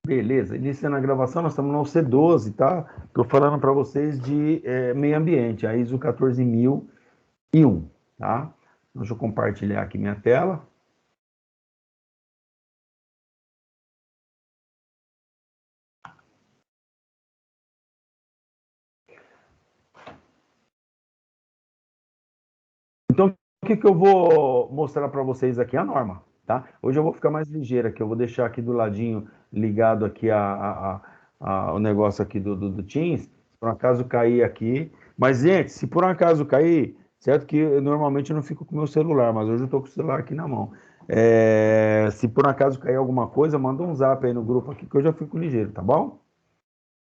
Beleza, iniciando a gravação, nós estamos no C12, tá? Estou falando para vocês de meio ambiente, a ISO 14001, tá? Deixa eu compartilhar aqui minha tela. Então, o que eu vou mostrar para vocês aqui? A norma, tá? Hoje eu vou ficar mais ligeiro aqui, eu vou deixar aqui do ladinho ligado aqui o negócio aqui do Teams, se por um acaso cair aqui. Mas, gente, se por um acaso cair, certo que eu normalmente não fico com o meu celular, mas hoje eu estou com o celular aqui na mão. Se por um acaso cair alguma coisa, manda um zap aí no grupo aqui que eu já fico ligeiro, tá bom?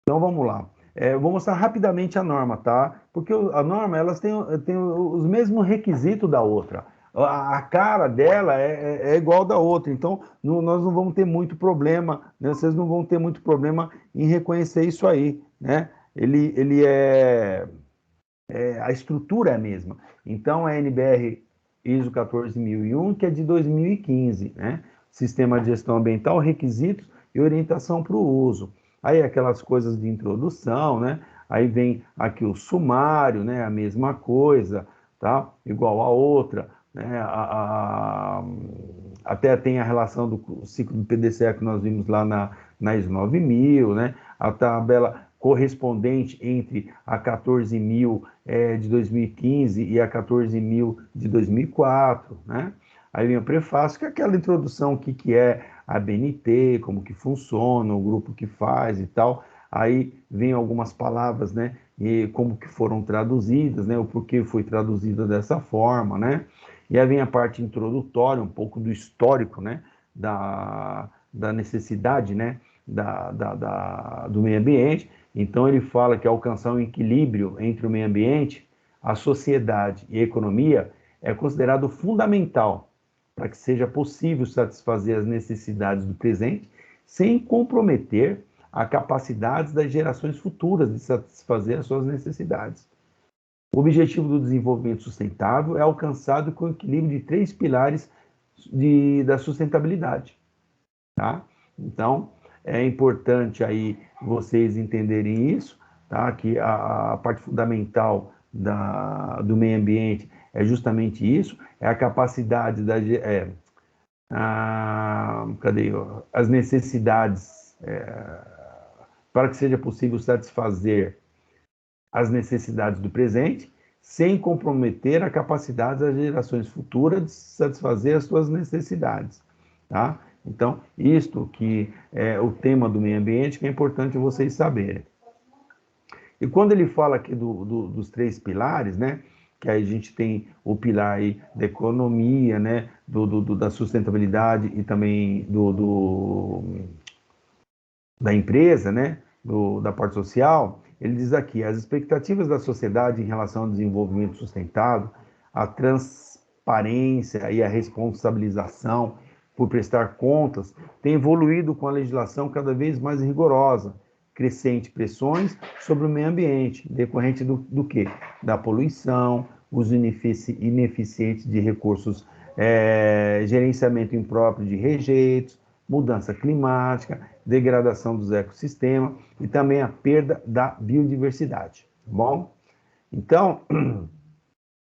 Então vamos lá. Eu vou mostrar rapidamente a norma, tá? Porque a norma, elas têm os mesmos requisitos da outra. A cara dela é igual da outra, então nós não vamos ter muito problema, né? Vocês não vão ter muito problema em reconhecer isso aí, né? Ele a estrutura é a mesma. Então, a NBR ISO 14001, que é de 2015, né? Sistema de gestão ambiental, requisitos e orientação para o uso. Aí aquelas coisas de introdução, né? Aí vem aqui o sumário, né? A mesma coisa, tá? Igual a outra, né? Até tem a relação do ciclo do PDCA que nós vimos lá na ISO 9000, né? A tabela correspondente entre a 14.000 de 2015 e a 14.000 de 2004, né? Aí vem o prefácio, que é aquela introdução, o que é a BNT, como que funciona, o grupo que faz e tal. Aí vem algumas palavras, né? E como que foram traduzidas, né? O porquê foi traduzida dessa forma, né? E aí vem a parte introdutória, um pouco do histórico, né? Da necessidade, né? Do meio ambiente. Então ele fala que alcançar um equilíbrio entre o meio ambiente, a sociedade e a economia é considerado fundamental para que seja possível satisfazer as necessidades do presente sem comprometer a capacidade das gerações futuras de satisfazer as suas necessidades. O objetivo do desenvolvimento sustentável é alcançado com o equilíbrio de 3 pilares da sustentabilidade, tá? Então, é importante aí vocês entenderem isso, tá? Que a parte fundamental do meio ambiente é justamente isso, é a capacidade cadê? As necessidades, para que seja possível satisfazer as necessidades do presente, sem comprometer a capacidade das gerações futuras de satisfazer as suas necessidades, tá? Então, isto que é o tema do meio ambiente, que é importante vocês saberem. E quando ele fala aqui dos 3 pilares, né? Que aí a gente tem o pilar aí da economia, né? Da sustentabilidade e também da empresa, né? Da parte social, ele diz aqui, as expectativas da sociedade em relação ao desenvolvimento sustentável, a transparência e a responsabilização por prestar contas tem evoluído com a legislação cada vez mais rigorosa, crescente pressões sobre o meio ambiente, decorrente do quê? Da poluição, uso ineficiente de recursos, gerenciamento impróprio de rejeitos, mudança climática, degradação dos ecossistemas e também a perda da biodiversidade, tá bom? Então,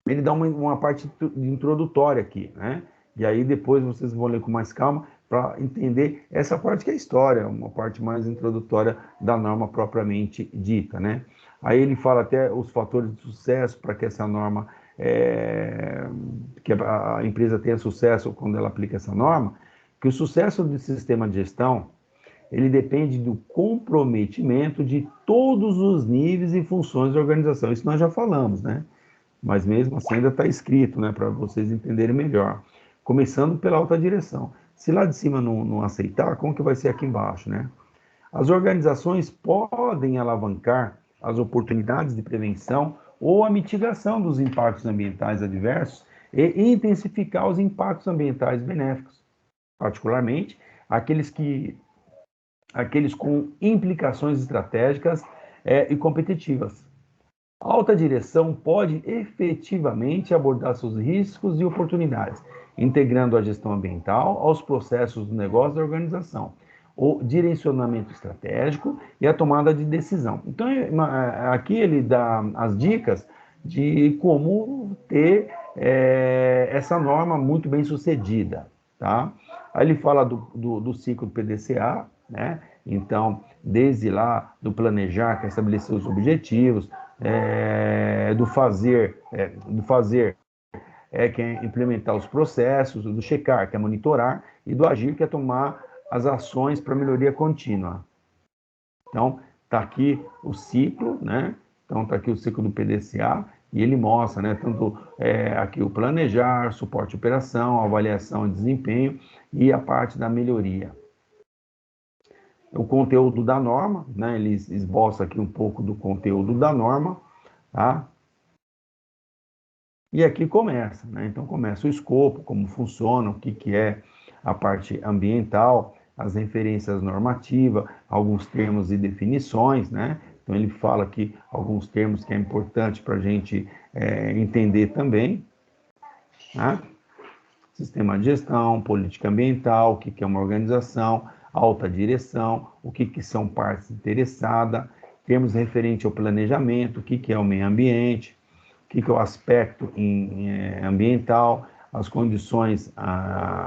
ele dá uma parte introdutória aqui, né? E aí depois vocês vão ler com mais calma para entender essa parte que é a história, uma parte mais introdutória da norma propriamente dita, né? Aí ele fala até os fatores de sucesso para que essa norma, que a empresa tenha sucesso quando ela aplica essa norma, que o sucesso do sistema de gestão, ele depende do comprometimento de todos os níveis e funções da organização. Isso nós já falamos, né? Mas mesmo assim ainda está escrito, né, para vocês entenderem melhor. Começando pela alta direção. Se lá de cima não aceitar, como que vai ser aqui embaixo, né? As organizações podem alavancar as oportunidades de prevenção ou a mitigação dos impactos ambientais adversos e intensificar os impactos ambientais benéficos, particularmente aqueles com implicações estratégicas e competitivas. A alta direção pode efetivamente abordar seus riscos e oportunidades, integrando a gestão ambiental aos processos do negócio da organização. o direcionamento estratégico e a tomada de decisão. Então, aqui ele dá as dicas de como ter essa norma muito bem sucedida, tá? Aí ele fala do ciclo do PDCA, né? Então, desde lá do planejar, que é estabelecer os objetivos, do fazer, que é implementar os processos, do checar, que é monitorar, e do agir, que é tomar as ações para melhoria contínua. Então, está aqui o ciclo, né? Então, está aqui o ciclo do PDCA, e ele mostra, né, tanto aqui o planejar, suporte à operação, avaliação e desempenho, e a parte da melhoria. O conteúdo da norma, né, ele esboça aqui um pouco do conteúdo da norma, tá? E aqui começa, né? Então começa o escopo, como funciona, o que é a parte ambiental, as referências normativas, alguns termos e definições, né? Então ele fala aqui alguns termos que é importante para a gente entender também, né? Sistema de gestão, política ambiental, o que é uma organização, alta direção, o que são partes interessadas, termos referentes ao planejamento, o que é o meio ambiente, o que é o aspecto ambiental, as condições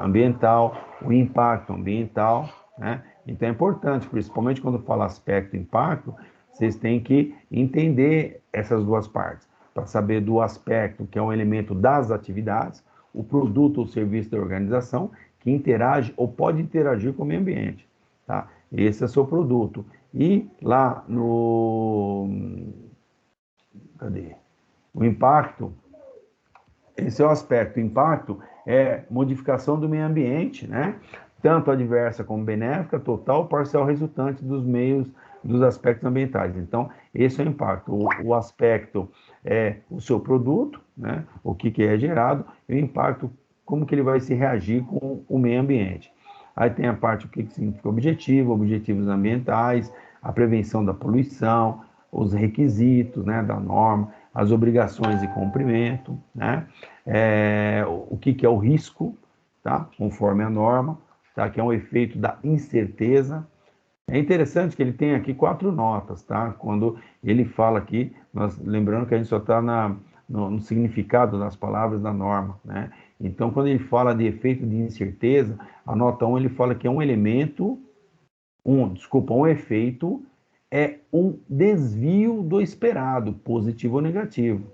ambiental, o impacto ambiental, né? Então é importante, principalmente quando fala aspecto e impacto, vocês têm que entender essas duas partes, para saber do aspecto, que é um elemento das atividades, o produto ou serviço da organização, que interage ou pode interagir com o meio ambiente, tá? Esse é o seu produto. E lá no... Cadê? O impacto, esse é o aspecto. O impacto é modificação do meio ambiente, né? Tanto adversa como benéfica, total ou parcial resultante dos meios, dos aspectos ambientais. Então, esse é o impacto. O aspecto é o seu produto, né? O que é gerado, e o impacto, como que ele vai se reagir com o meio ambiente. Aí tem a parte, o que significa objetivo, objetivos ambientais, a prevenção da poluição, os requisitos, né, da norma, as obrigações de cumprimento, né? O que é o risco, tá? Conforme a norma, tá? Que é um efeito da incerteza. É interessante que ele tem aqui 4 notas, tá? Quando ele fala aqui, lembrando que a gente só está no significado das palavras da norma, né? Então, quando ele fala de efeito de incerteza, a nota 1 ele fala que é um elemento, um efeito é um desvio do esperado, positivo ou negativo.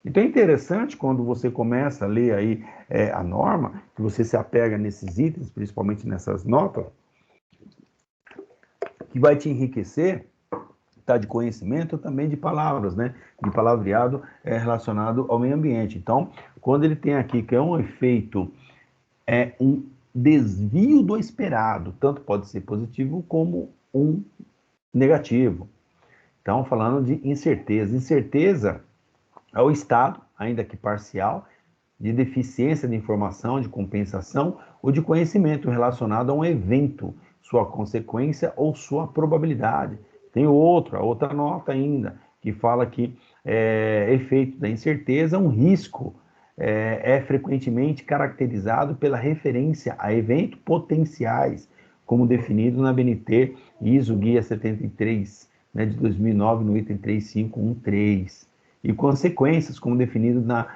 Então é interessante quando você começa a ler aí a norma, que você se apega nesses itens, principalmente nessas notas, que vai te enriquecer, tá, de conhecimento também de palavras, né? De palavreado relacionado ao meio ambiente. Então, quando ele tem aqui que é um efeito, um desvio do esperado, tanto pode ser positivo como um negativo. Então, falando de incerteza. Incerteza é o estado, ainda que parcial, de deficiência de informação, de compensação ou de conhecimento relacionado a um evento, sua consequência ou sua probabilidade. Tem a outra nota ainda, que fala que efeito da incerteza, um risco é frequentemente caracterizado pela referência a eventos potenciais, como definido na BNT ISO Guia 73, né, de 2009, no item 3513, e consequências, como definido na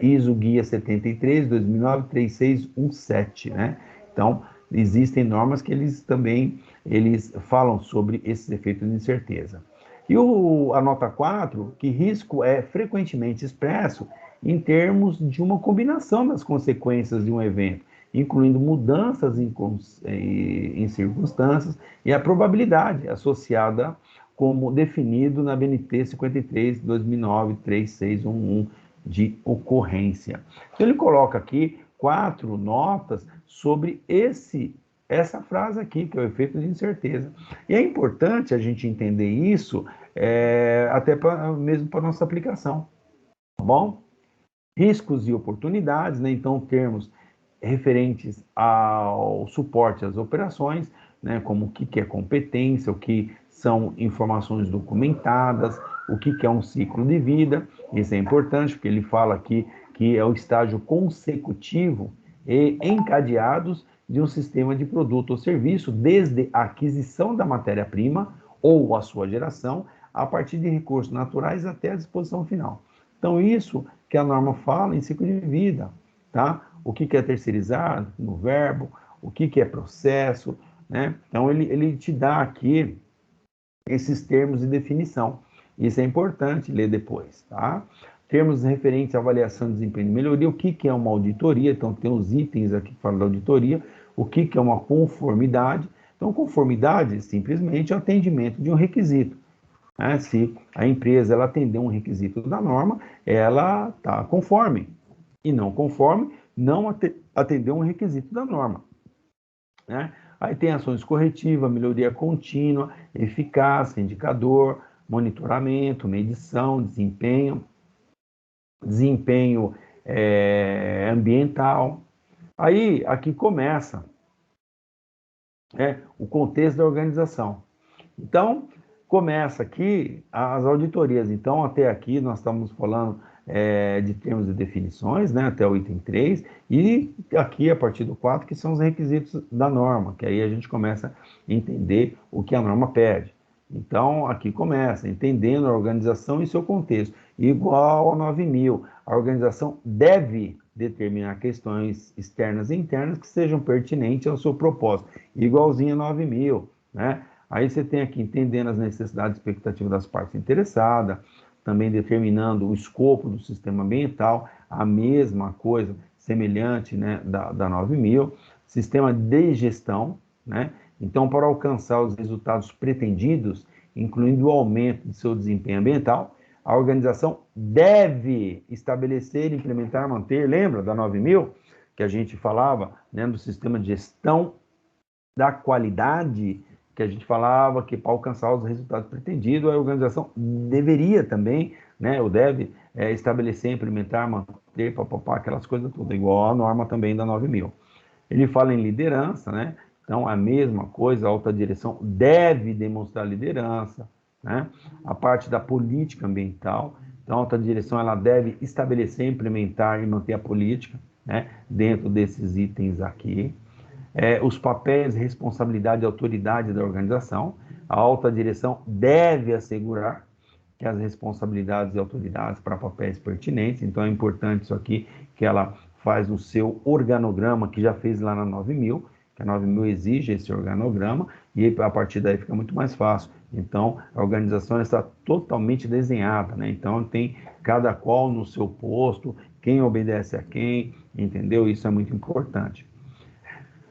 ISO Guia 73, 2009, 3617, né? Então, existem normas que eles falam sobre esses efeitos de incerteza. E a nota 4, que risco é frequentemente expresso em termos de uma combinação das consequências de um evento, incluindo mudanças em circunstâncias e a probabilidade associada, como definido na BNT 53, 2009, 3611, de ocorrência. Então, ele coloca aqui 4 notas sobre essa frase aqui, que é o efeito de incerteza. E é importante a gente entender isso, até mesmo para a nossa aplicação, tá bom? Riscos e oportunidades, né? Então, termos referentes ao suporte às operações, né? Como o que é competência, o que são informações documentadas, o que é um ciclo de vida. Isso é importante, porque ele fala aqui que é o estágio consecutivo e encadeados de um sistema de produto ou serviço, desde a aquisição da matéria-prima ou a sua geração, a partir de recursos naturais até a disposição final. Então, isso que a norma fala em ciclo de vida, tá? O que é terceirizar, no verbo, o que é processo, né? Então, ele te dá aqui esses termos de definição. Isso é importante ler depois, tá? Termos referentes à avaliação de desempenho e melhoria, o que é uma auditoria, então tem os itens aqui que falam da auditoria, o que é uma conformidade. Então, conformidade, simplesmente, é o atendimento de um requisito. Né? Se a empresa ela atender um requisito da norma, ela está conforme. E não conforme, não atender um requisito da norma. Né? Aí tem ações corretivas, melhoria contínua, eficácia, indicador, monitoramento, medição, desempenho ambiental. Aí, aqui começa o contexto da organização. Então, começa aqui as auditorias. Então, até aqui nós estamos falando de termos e definições, né, até o item 3, e aqui, a partir do 4, que são os requisitos da norma, que aí a gente começa a entender o que a norma pede. Então, aqui começa, entendendo a organização e seu contexto. Igual a 9.000, a organização deve determinar questões externas e internas que sejam pertinentes ao seu propósito. Igualzinho a 9.000, né? Aí você tem aqui, entendendo as necessidades e expectativas das partes interessadas, também determinando o escopo do sistema ambiental, a mesma coisa, semelhante, né, da 9.000, sistema de gestão, né? Então, para alcançar os resultados pretendidos, incluindo o aumento de seu desempenho ambiental, a organização deve estabelecer, implementar, manter, lembra da 9.000, que a gente falava, né, do sistema de gestão da qualidade, que a gente falava que para alcançar os resultados pretendidos, a organização deveria também, né, ou deve estabelecer, implementar, manter, papapá, aquelas coisas todas, igual a norma também da 9.000. Ele fala em liderança, né? Então, a mesma coisa, a alta direção deve demonstrar liderança, né? A parte da política ambiental, então, a alta direção ela deve estabelecer, implementar e manter a política, né, dentro desses itens aqui. Os papéis, responsabilidade e autoridade da organização. A alta direção deve assegurar que as responsabilidades e autoridades para papéis pertinentes, então é importante isso aqui, que ela faz o seu organograma, que já fez lá na 9.000, que a 9.000 exige esse organograma, e a partir daí fica muito mais fácil. Então, a organização está totalmente desenhada, né? Então, tem cada qual no seu posto, quem obedece a quem, entendeu? Isso é muito importante.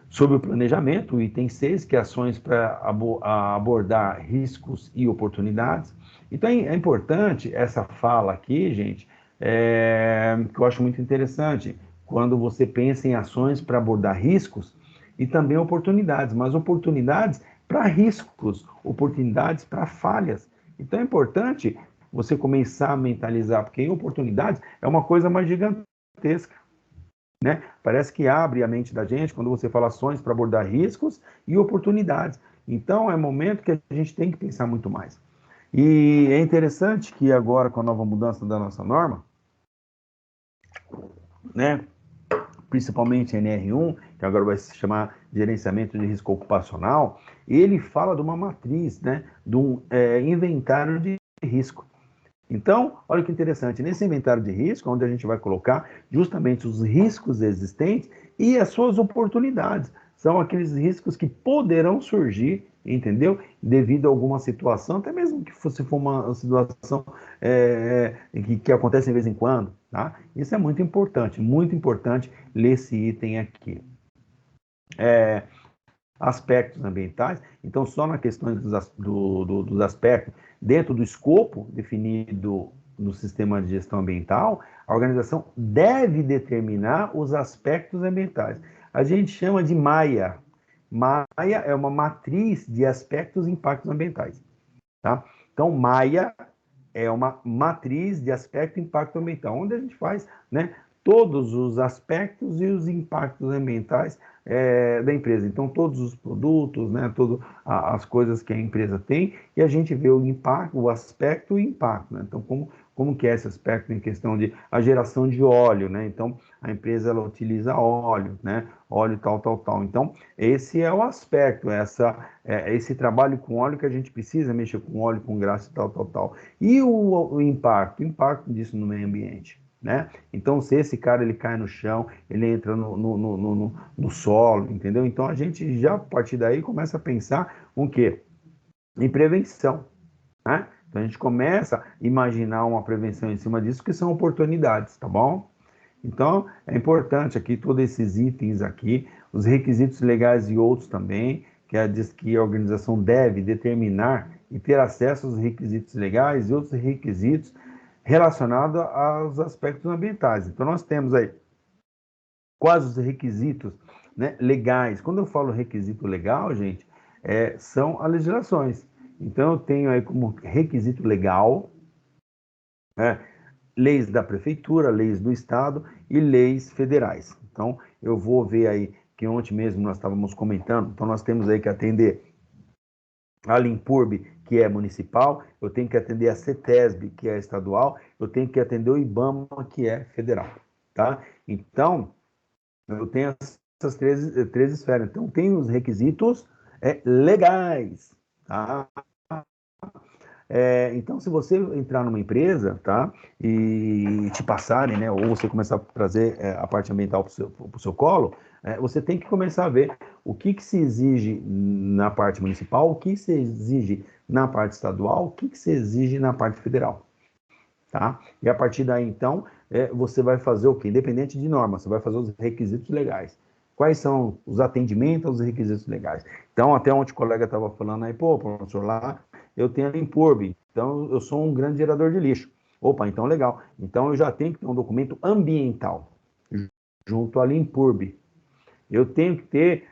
Sobre o planejamento, o item 6, que é ações para abordar riscos e oportunidades. Então, é importante essa fala aqui, gente, que eu acho muito interessante, quando você pensa em ações para abordar riscos e também oportunidades, mas oportunidades para riscos, oportunidades para falhas. Então, é importante você começar a mentalizar, porque em oportunidades é uma coisa mais gigantesca. Né? Parece que abre a mente da gente quando você fala ações para abordar riscos e oportunidades. Então, é momento que a gente tem que pensar muito mais. E é interessante que agora, com a nova mudança da nossa norma, né, principalmente a NR1, que agora vai se chamar Gerenciamento de Risco Ocupacional, ele fala de uma matriz, né, de um inventário de risco. Então, olha que interessante, nesse inventário de risco, onde a gente vai colocar justamente os riscos existentes e as suas oportunidades. São aqueles riscos que poderão surgir, entendeu? Devido a alguma situação, até mesmo que fosse for uma situação que acontece de vez em quando, tá? Isso é muito importante ler esse item aqui. Aspectos ambientais, então só na questão dos aspectos, dentro do escopo definido no sistema de gestão ambiental, a organização deve determinar os aspectos ambientais. A gente chama de MAIA. MAIA é uma matriz de aspectos e impactos ambientais. Tá? Então, MAIA é uma matriz de aspecto e impacto ambiental, onde a gente faz, né, todos os aspectos e os impactos ambientais da empresa. Então, todos os produtos, né, todas as coisas que a empresa tem, e a gente vê o impacto, o aspecto e o impacto. Né? Então, como como que é esse aspecto em questão de a geração de óleo, né? Então, a empresa, ela utiliza óleo, né? Óleo tal, tal, tal. Então, esse é o aspecto, esse trabalho com óleo que a gente precisa mexer com óleo, com graxa, tal, tal, tal. E o impacto? O impacto disso no meio ambiente, né? Então, se esse cara ele cai no chão, ele entra no solo, entendeu? Então, a gente já, a partir daí, começa a pensar o quê? Em prevenção, né? Então, a gente começa a imaginar uma prevenção em cima disso, que são oportunidades, tá bom? Então, é importante aqui, todos esses itens aqui, os requisitos legais e outros também, diz que a organização deve determinar e ter acesso aos requisitos legais e outros requisitos relacionados aos aspectos ambientais. Então, nós temos aí quais os requisitos, né, legais. Quando eu falo requisito legal, gente, são as legislações. Então, eu tenho aí como requisito legal, né, leis da prefeitura, leis do estado e leis federais. Então, eu vou ver aí que ontem mesmo nós estávamos comentando, então nós temos aí que atender a Limpurb, que é municipal, eu tenho que atender a CETESB, que é estadual, eu tenho que atender o IBAMA, que é federal, tá? Então, eu tenho essas três esferas. Então, tem os requisitos legais, tá? Então, se você entrar numa empresa, tá, e te passarem, né, ou você começar a trazer a parte ambiental para o seu colo, você tem que começar a ver o que se exige na parte municipal, o que se exige na parte estadual, o que se exige na parte federal, tá? E a partir daí, então, você vai fazer o quê? Independente de norma, você vai fazer os requisitos legais. Quais são os atendimentos aos requisitos legais? Então, até ontem o colega estava falando aí, pô, professor, lá eu tenho a Limpurb, então eu sou um grande gerador de lixo. Opa, então legal. Então eu já tenho que ter um documento ambiental junto à Limpurb. Eu tenho que ter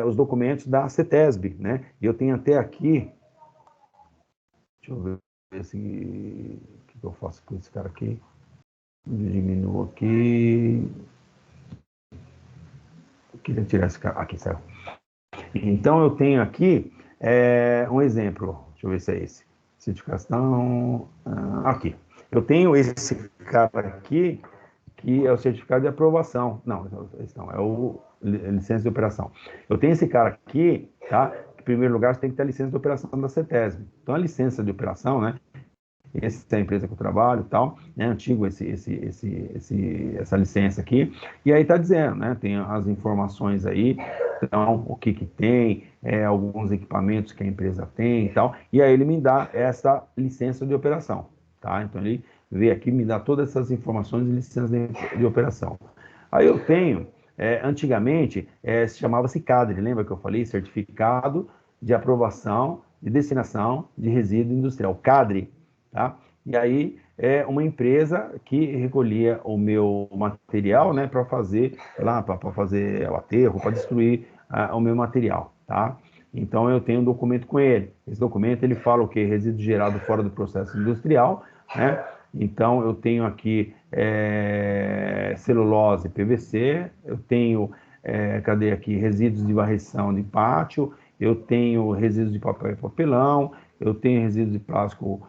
os documentos da CETESB, né? E eu tenho até aqui, deixa eu ver se, o que eu faço com esse cara aqui. Diminuo aqui. Eu queria tirar esse cara. Aqui, saiu. Então, eu tenho aqui um exemplo. Deixa eu ver se é esse. Certificação. Aqui. Eu tenho esse cara aqui, que é o certificado de aprovação. Não, esse não, é o licença de operação. Eu tenho esse cara aqui, tá? Em primeiro lugar, você tem que ter a licença de operação da CETESB. Então, a licença de operação, né? Essa é a empresa que eu trabalho e tal, é antigo essa licença aqui, e aí está dizendo, né, tem as informações aí, então, o que tem, alguns equipamentos que a empresa tem e tal, e aí ele me dá essa licença de operação, tá? Então, ele vê aqui, me dá todas essas informações de licença de operação. Aí eu tenho, antigamente, se chamava-se CADRE, lembra que eu falei? Certificado de Aprovação de Destinação de Resíduo Industrial, CADRE, tá? E aí é uma empresa que recolhia o meu material, né, para fazer lá, para fazer o aterro, para destruir o meu material, tá? Então eu tenho um documento com ele. Esse documento ele fala o que? Resíduo gerado fora do processo industrial, né? Então eu tenho aqui celulose, PVC, eu tenho, cadê aqui? Resíduos de varrição de pátio, eu tenho resíduos de papel e papelão, eu tenho resíduos de plástico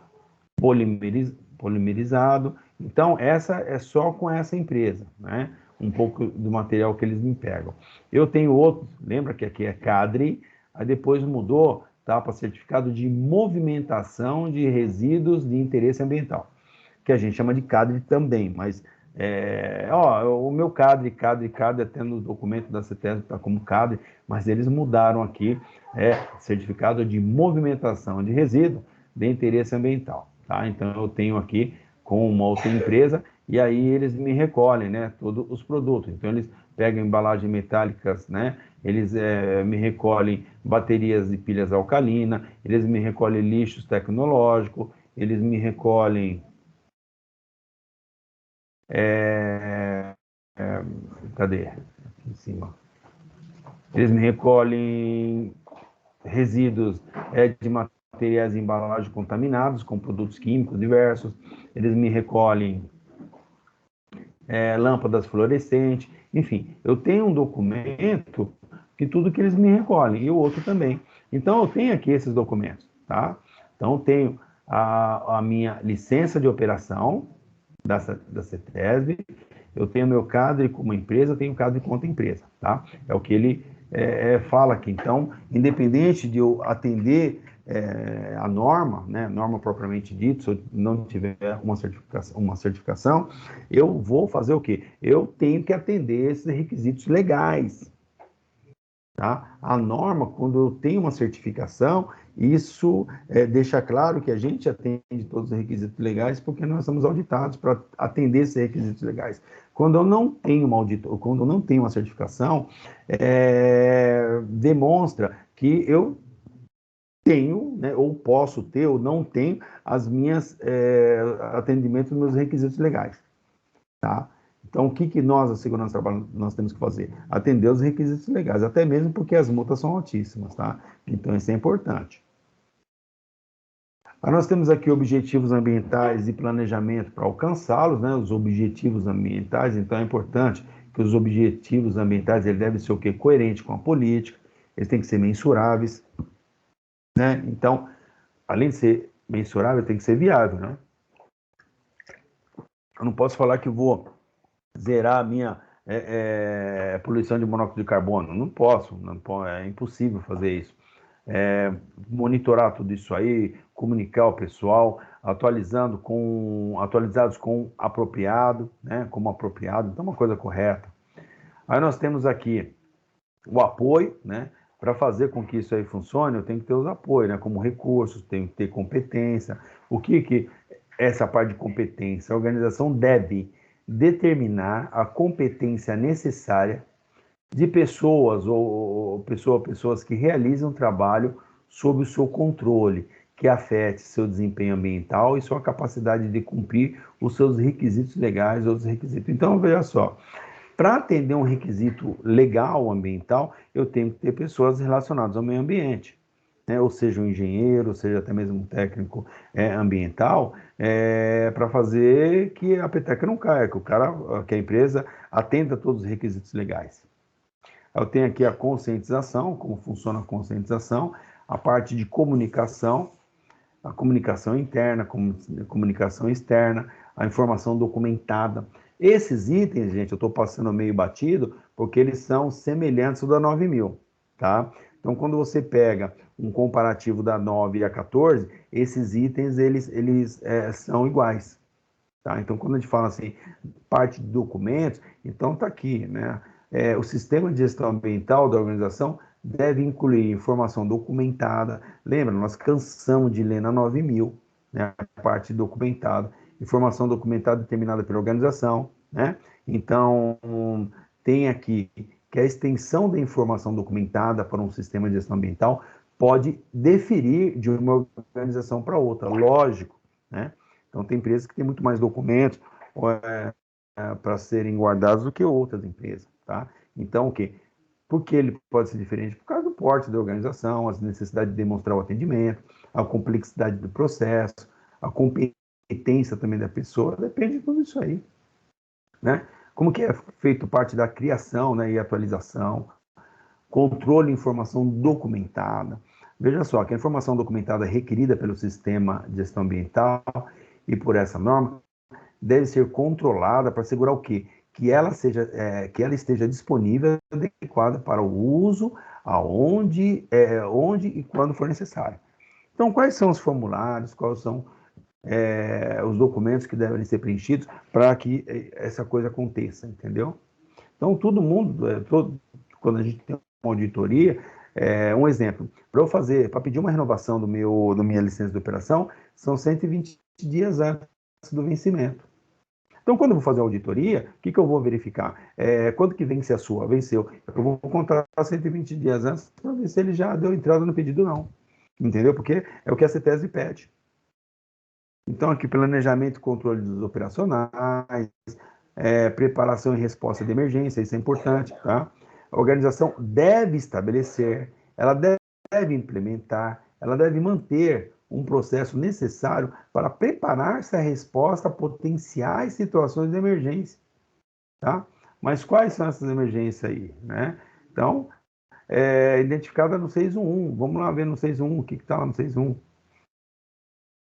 polimerizado. Então, essa é só com essa empresa, né? Um pouco do material que eles me pegam. Eu tenho outro, lembra que aqui é CADRE, aí depois mudou, tá, para certificado de movimentação de resíduos de interesse ambiental, que a gente chama de CADRE também, mas o meu CADRE, até no documento da CETESB está como CADRE, mas eles mudaram aqui, certificado de movimentação de resíduo de interesse ambiental, tá? Então eu tenho aqui com uma outra empresa e aí eles me recolhem, né, todos os produtos. Então eles pegam embalagens metálicas, né? Eles me recolhem baterias e pilhas alcalina, eles me recolhem lixos tecnológicos, eles me recolhem cadê? Aqui em cima. Eles me recolhem resíduos de materiais e embalagem contaminados com produtos químicos diversos. Eles me recolhem lâmpadas fluorescentes. Enfim, eu tenho um documento de tudo que eles me recolhem e o outro também. Então, eu tenho aqui esses documentos, tá? Então, eu tenho a minha licença de operação da CETESB, eu tenho meu CADRE como empresa, eu tenho o CADRE contra empresa, tá? É o que ele fala aqui. Então, independente de eu atender a norma, né, norma propriamente dita, se eu não tiver uma certificação, eu vou fazer o quê? Eu tenho que atender esses requisitos legais, tá? A norma, quando eu tenho uma certificação, isso deixa claro que a gente atende todos os requisitos legais, porque nós somos auditados para atender esses requisitos legais. Quando eu não tenho uma quando eu não tenho uma certificação, demonstra que eu tenho, né, ou posso ter, ou não tenho as minhas atendimentos dos meus requisitos legais, tá? Então, o que nós, a segurança do trabalho, nós temos que fazer? Atender os requisitos legais, até mesmo porque as multas são altíssimas, tá? Então, isso é importante. Aí nós temos aqui objetivos ambientais e planejamento para alcançá-los, né? Os objetivos ambientais, então é importante que os objetivos ambientais eles devem ser o quê? Coerente com a política, eles têm que ser mensuráveis, né? Então, além de ser mensurável, tem que ser viável, né? Eu não posso falar que vou zerar a minha poluição de monóxido de carbono. Não posso, é impossível fazer isso. Monitorar tudo isso aí, comunicar ao pessoal, atualizados com apropriado, né, como apropriado, então uma coisa correta. Aí nós temos aqui o apoio, né, para fazer com que isso aí funcione, eu tenho que ter os apoios, né, como recursos, tenho que ter competência. O que essa parte de competência? A organização deve determinar a competência necessária de pessoas ou pessoas que realizam trabalho sob o seu controle, que afete seu desempenho ambiental e sua capacidade de cumprir os seus requisitos legais ou os requisitos. Então, veja só, para atender um requisito legal ambiental, eu tenho que ter pessoas relacionadas ao meio ambiente, né? Ou seja, um engenheiro, seja até mesmo um técnico ambiental, para fazer que a peteca não caia, que a empresa atenda a todos os requisitos legais. Eu tenho aqui a conscientização, como funciona a conscientização, a parte de comunicação, a comunicação interna, a comunicação externa, a informação documentada. Esses itens, gente, eu estou passando meio batido, porque eles são semelhantes ao da 9000, tá? Então, quando você pega um comparativo da 9 e a 14, esses itens, eles são iguais, tá? Então, quando a gente fala assim, parte de documentos, então está aqui, né? O sistema de gestão ambiental da organização deve incluir informação documentada. Lembra, nós cansamos de ler na 9000, né? A parte documentada, informação documentada determinada pela organização, né? Então, tem aqui que a extensão da informação documentada para um sistema de gestão ambiental pode diferir de uma organização para outra, lógico, né? Então, tem empresas que têm muito mais documentos para serem guardados do que outras empresas, tá? Então, o quê? Por que ele pode ser diferente? Por causa do porte da organização, as necessidades de demonstrar o atendimento, a complexidade do processo, a competência também da pessoa, depende de tudo isso aí, né? Como que é feito parte da criação, né, e atualização, controle de informação documentada. Veja só, que a informação documentada requerida pelo sistema de gestão ambiental e por essa norma deve ser controlada para assegurar o quê? Que ela esteja disponível e adequada para o uso onde e quando for necessário. Então, quais são os formulários, quais são os documentos que devem ser preenchidos para que essa coisa aconteça, entendeu? Então, todo mundo, quando a gente tem uma auditoria, um exemplo, para pedir uma renovação da minha licença de operação, são 120 dias antes do vencimento. Então, quando eu vou fazer a auditoria, o que eu vou verificar? Quando que vence a sua? Venceu. Eu vou contar 120 dias antes para ver se ele já deu entrada no pedido ou não. Entendeu? Porque é o que a CETESB pede. Então, aqui, planejamento e controle dos operacionais, preparação e resposta de emergência, isso é importante, tá? A organização deve estabelecer, ela deve implementar, ela deve manter um processo necessário para preparar-se a resposta a potenciais situações de emergência, tá? Mas quais são essas emergências aí, né? Então, identificada no 611. Vamos lá ver no 611, o que está lá no 611.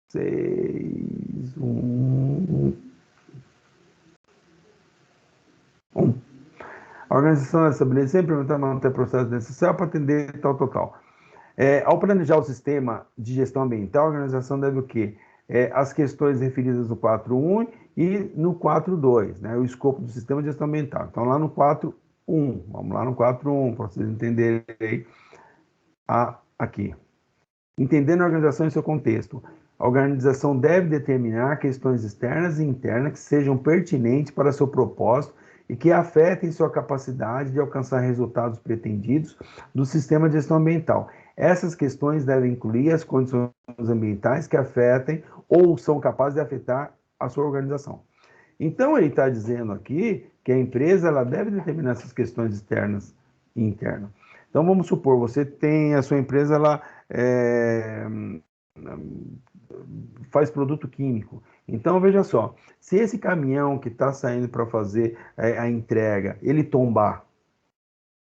6, 1, 1. A organização é estabelecer, implementar, manter processo necessário para atender tal. Ao planejar o sistema de gestão ambiental, a organização deve o quê? As questões referidas no 4.1 e no 4.2, né? O escopo do sistema de gestão ambiental. Então, lá no 4.1, vamos lá no 4.1, para vocês entenderem aqui. Entendendo a organização em seu contexto, a organização deve determinar questões externas e internas que sejam pertinentes para seu propósito e que afetem sua capacidade de alcançar resultados pretendidos do sistema de gestão ambiental. Essas questões devem incluir as condições ambientais que afetem ou são capazes de afetar a sua organização. Então, ele está dizendo aqui que a empresa ela deve determinar essas questões externas e internas. Então, vamos supor, você tem a sua empresa, ela faz produto químico. Então, veja só, se esse caminhão que está saindo para fazer a entrega, ele tombar,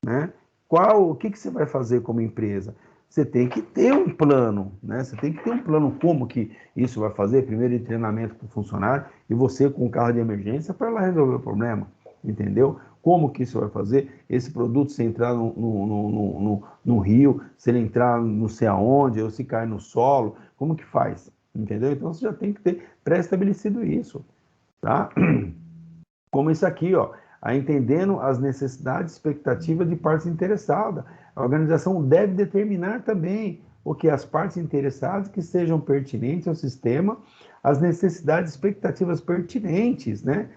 né? O que você vai fazer como empresa? Você tem que ter um plano, né? Você tem que ter um plano como que isso vai fazer, primeiro de treinamento para o funcionário, e você com um carro de emergência para lá resolver o problema, entendeu? Como que isso vai fazer? Esse produto, se entrar no rio, se ele entrar não sei aonde, ou se cair no solo, como que faz? Entendeu? Então, você já tem que ter pré-estabelecido isso, tá? Como isso aqui, ó, entendendo as necessidades e expectativas de partes interessadas. A organização deve determinar também o que as partes interessadas que sejam pertinentes ao sistema, as necessidades e expectativas pertinentes, né,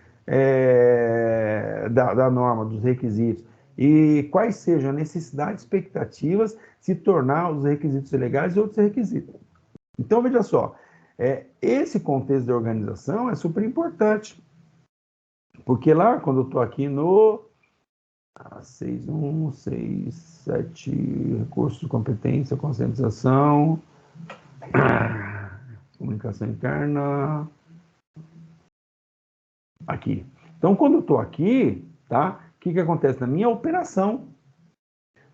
da norma, dos requisitos, e quais sejam as necessidades e expectativas se tornar os requisitos legais e outros requisitos. Então, veja só, esse contexto de organização é super importante, porque lá, quando eu estou aqui no 6.1, 6.7, recursos de competência, conscientização, comunicação interna, aqui. Então, quando eu estou aqui, tá? O que acontece na minha operação?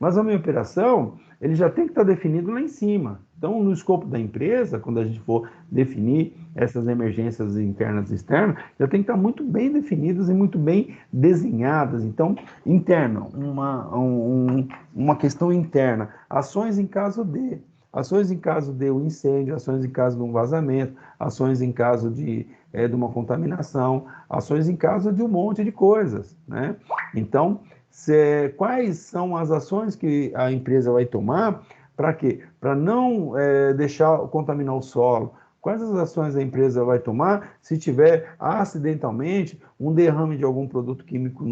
Mas a minha operação, ele já tem que estar definido lá em cima. Então, no escopo da empresa, quando a gente for definir essas emergências internas e externas, já tem que estar muito bem definidas e muito bem desenhadas. Então, interno, uma questão interna, ações em caso de um incêndio, ações em caso de um vazamento, ações em caso de uma contaminação, ações em caso de um monte de coisas, né? Então, quais são as ações que a empresa vai tomar para quê? Para não deixar contaminar o solo. Quais as ações a empresa vai tomar se tiver acidentalmente um derrame de algum produto químico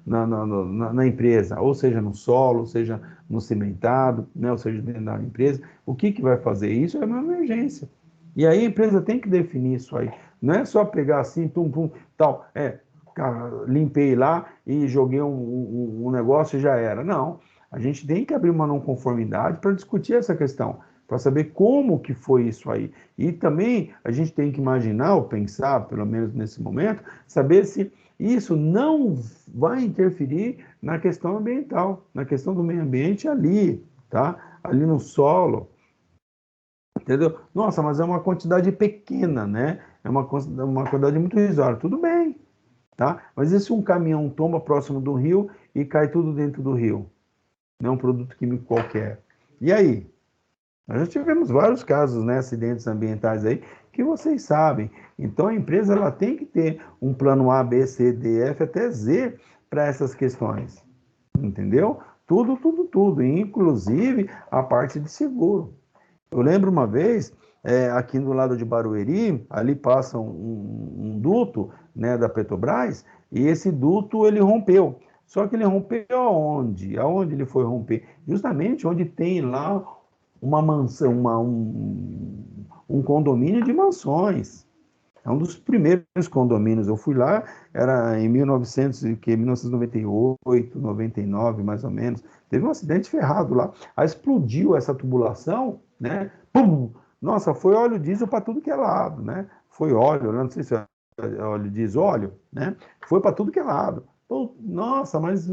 na empresa, ou seja, no solo, ou seja, no cimentado, né? Ou seja, dentro da empresa. O que vai fazer? Isso é uma emergência. E aí a empresa tem que definir isso aí. Não é só pegar assim, pum, tal, limpei lá e joguei um negócio e já era. Não, a gente tem que abrir uma não conformidade para discutir essa questão, para saber como que foi isso aí. E também a gente tem que imaginar, ou pensar, pelo menos nesse momento, saber se isso não vai interferir na questão ambiental, na questão do meio ambiente ali, tá? Ali no solo, entendeu? Nossa, mas é uma quantidade pequena, né? É uma quantidade muito irrisória. Tudo bem, tá? Mas e se um caminhão tomba próximo do rio e cai tudo dentro do rio? Não é um produto químico qualquer. E aí? Nós já tivemos vários casos, né, acidentes ambientais aí, que vocês sabem. Então, a empresa ela tem que ter um plano A, B, C, D, F até Z para essas questões. Entendeu? Tudo. Inclusive a parte de seguro. Eu lembro uma vez, aqui do lado de Barueri, ali passa um duto, né, da Petrobras, e esse duto ele rompeu. Só que ele rompeu aonde? Aonde ele foi romper? Justamente onde tem lá uma mansão, um condomínio de mansões. É um dos primeiros condomínios. Eu fui lá, era em 1998, 99, mais ou menos. Teve um acidente ferrado lá. Aí explodiu essa tubulação, né? Pum! Nossa, foi óleo diesel para tudo que é lado, né? Foi óleo, não sei se é óleo diesel, óleo, né? Foi para tudo que é lado. Pô, nossa, mas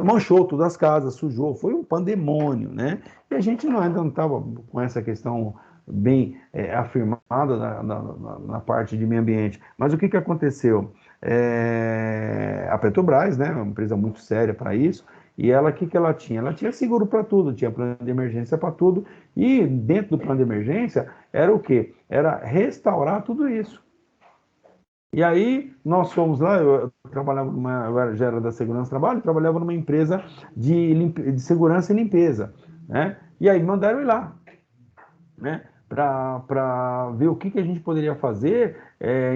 manchou todas as casas, sujou, foi um pandemônio, né? E a gente ainda não estava com essa questão bem afirmada na parte de meio ambiente. Mas o que que aconteceu? A Petrobras, né, uma empresa muito séria para isso, e ela, o que que ela tinha? Ela tinha seguro para tudo, tinha plano de emergência para tudo, e dentro do plano de emergência era o quê? Era restaurar tudo isso. E aí nós fomos lá, eu trabalhava eu já era da segurança do trabalho, trabalhava numa empresa de segurança e limpeza, né? E aí mandaram ir lá, né? Para ver o que que a gente poderia fazer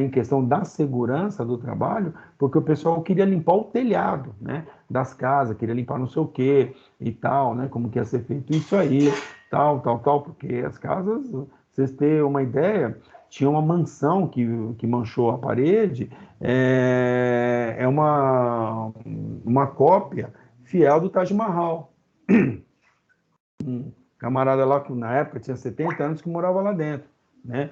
em questão da segurança do trabalho, porque o pessoal queria limpar o telhado, né? Das casas, queria limpar não sei o quê e tal, né? Como que ia ser feito isso aí, tal, porque as casas, vocês terem uma ideia, tinha uma mansão que manchou a parede, é uma cópia fiel do Taj Mahal. Um camarada lá que na época tinha 70 anos que morava lá dentro, né?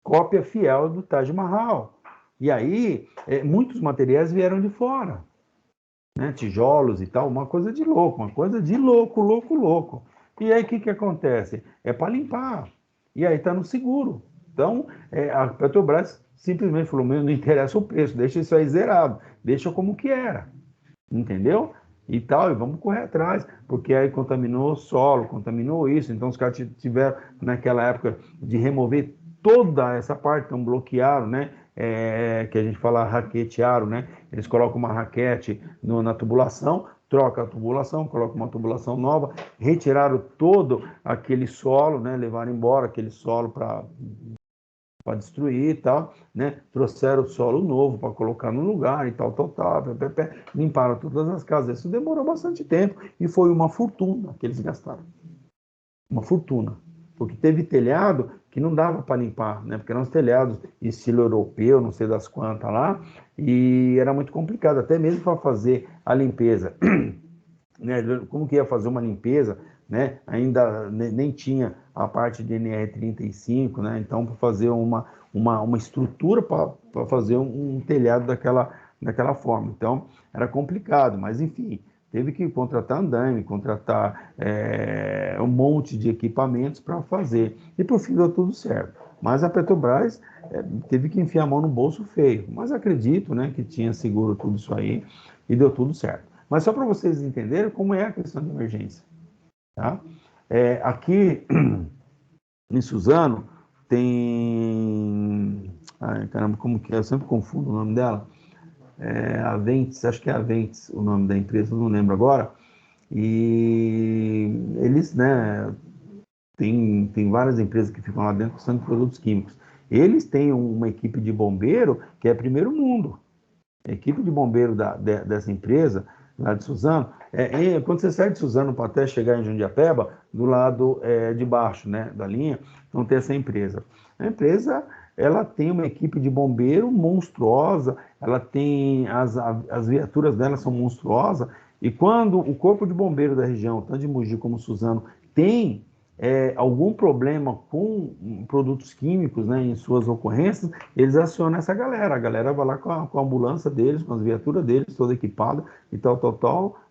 Cópia fiel do Taj Mahal. E aí, muitos materiais vieram de fora, né? Tijolos e tal, uma coisa de louco, uma coisa de louco, louco, louco. E aí, o que que acontece? É para limpar. E aí está no seguro. Então, a Petrobras simplesmente falou, não interessa o preço, deixa isso aí zerado, deixa como que era. Entendeu? E tal, e vamos correr atrás, porque aí contaminou o solo, contaminou isso, então os caras tiveram naquela época de remover toda essa parte, então bloquearam, né? Que a gente fala raquetearam, né? Eles colocam uma raquete na tubulação, troca a tubulação, coloca uma tubulação nova, retiraram todo aquele solo, né? Levaram embora aquele solo para destruir e tal, né? Trouxeram o solo novo para colocar no lugar e tal, limparam todas as casas. Isso demorou bastante tempo e foi uma fortuna que eles gastaram. Uma fortuna. Porque teve telhado que não dava para limpar, né? Porque eram os telhados estilo europeu, não sei das quantas lá, e era muito complicado, até mesmo para fazer a limpeza. Né? Como que ia fazer uma limpeza, né? Ainda nem tinha a parte de NR35, né? Então, para fazer uma estrutura para fazer um telhado daquela forma. Então, era complicado, mas enfim, teve que contratar andaime, contratar um monte de equipamentos para fazer. E por fim deu tudo certo. Mas a Petrobras teve que enfiar a mão no bolso feio. Mas acredito, né, que tinha seguro tudo isso aí e deu tudo certo. Mas só para vocês entenderem como é a questão de emergência. Tá? Aqui em Suzano tem. Ai, caramba, como que é? Eu sempre confundo o nome dela. Aventes, acho que é Aventes o nome da empresa, não lembro agora. E eles, né, tem várias empresas que ficam lá dentro que são de produtos químicos. Eles têm uma equipe de bombeiro que é primeiro mundo. A equipe de bombeiro dessa empresa, lá de Suzano, quando você sai de Suzano para até chegar em Jundiapeba, do lado de baixo, né, da linha, então tem essa empresa. A empresa, ela tem uma equipe de bombeiro monstruosa, ela tem, as viaturas dela são monstruosas, e quando o corpo de bombeiro da região, tanto de Mogi como Suzano, tem algum problema com produtos químicos, né, em suas ocorrências, eles acionam essa galera. A galera vai lá com a ambulância deles, com as viaturas deles, toda equipada e tal,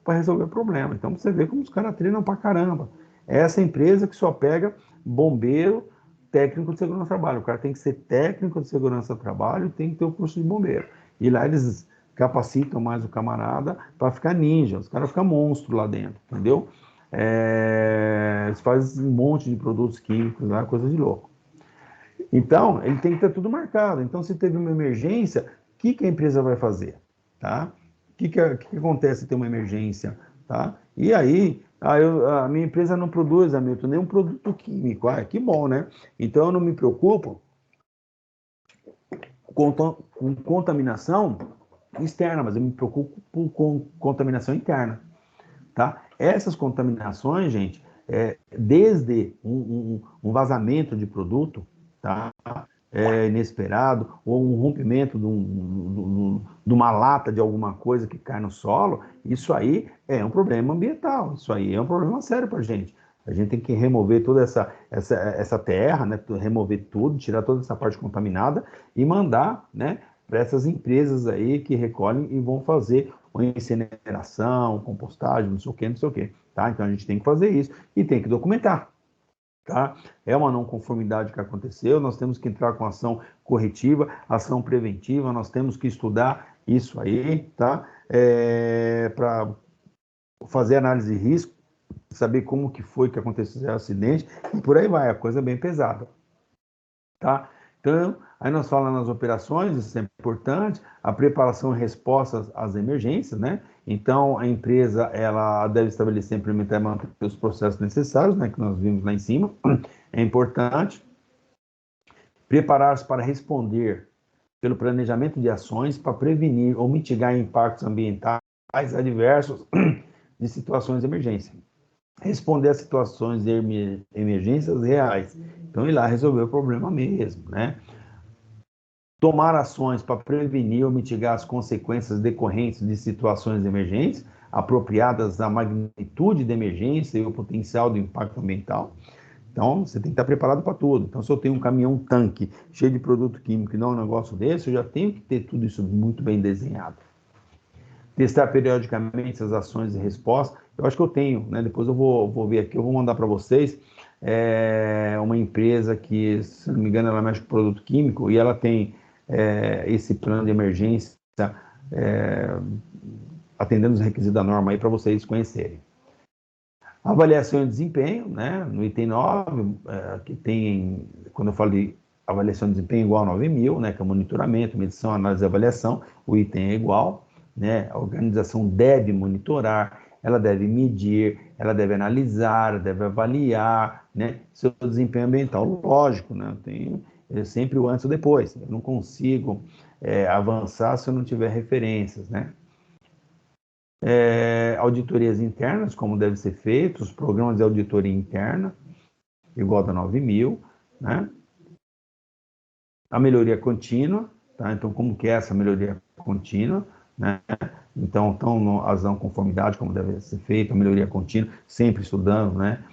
para resolver o problema. Então você vê como os caras treinam pra caramba. É essa empresa que só pega bombeiro, técnico de segurança do trabalho. O cara tem que ser técnico de segurança do trabalho, tem que ter o curso de bombeiro. E lá eles capacitam mais o camarada para ficar ninja. Os caras ficam monstro lá dentro, entendeu? Eles fazem um monte de produtos químicos lá, coisa de louco. Então, ele tem que ter tudo marcado. Então, se teve uma emergência, o que a empresa vai fazer? Tá? O que acontece se tem uma emergência? Tá? E aí, a minha empresa não produz, Hamilton, nenhum produto químico. Que bom, né? Então, eu não me preocupo com contaminação externa, mas eu me preocupo com contaminação interna. Tá? Essas contaminações, gente, desde um vazamento de produto, tá? Inesperado, ou um rompimento de uma lata de alguma coisa que cai no solo, isso aí é um problema ambiental, isso aí é um problema sério para a gente. A gente tem que remover toda essa terra, né? Remover tudo, tirar toda essa parte contaminada e mandar, né, para essas empresas aí que recolhem e vão fazer uma incineração, compostagem, não sei o que, tá? Então a gente tem que fazer isso e tem que documentar. tá? É uma não conformidade que aconteceu, nós temos que entrar com ação corretiva, ação preventiva, nós temos que estudar isso aí, tá? Para fazer análise de risco, saber como que foi que aconteceu o acidente, e por aí vai, a coisa é bem pesada, tá? Então, aí nós falamos nas operações, isso é importante, a preparação e respostas às emergências, né? Então, a empresa, ela deve estabelecer, implementar e manter os processos necessários, né, que nós vimos lá em cima, é importante. Preparar-se para responder pelo planejamento de ações para prevenir ou mitigar impactos ambientais adversos de situações de emergência. Responder a situações de emergências reais. Então, ir lá resolver o problema mesmo, né? Tomar ações para prevenir ou mitigar as consequências decorrentes de situações emergentes, apropriadas da magnitude da emergência e o potencial do impacto ambiental. Então, você tem que estar preparado para tudo. Então, se eu tenho um caminhão-tanque cheio de produto químico e não um negócio desse, eu já tenho que ter tudo isso muito bem desenhado. Testar periodicamente as ações de resposta. Eu acho que eu tenho, né? Depois eu vou ver aqui, eu vou mandar para vocês. Uma empresa que, se não me engano, ela mexe com produto químico e ela tem esse plano de emergência atendendo os requisitos da norma aí para vocês conhecerem. Avaliação de desempenho, né? No item 9, que tem, quando eu falo de avaliação de desempenho igual a 9000, né? Que é monitoramento, medição, análise e avaliação, o item é igual, né? A organização deve monitorar, ela deve medir, ela deve analisar, ela deve avaliar, né? Seu desempenho ambiental, lógico, né? Tem sempre o antes ou depois. Eu não consigo avançar se eu não tiver referências, né? Auditorias internas, como deve ser feito, os programas de auditoria interna, igual da 9000, né? A melhoria contínua, tá? Então, como que é essa melhoria contínua, né? Então, as não conformidades, como deve ser feito, a melhoria contínua, sempre estudando, né?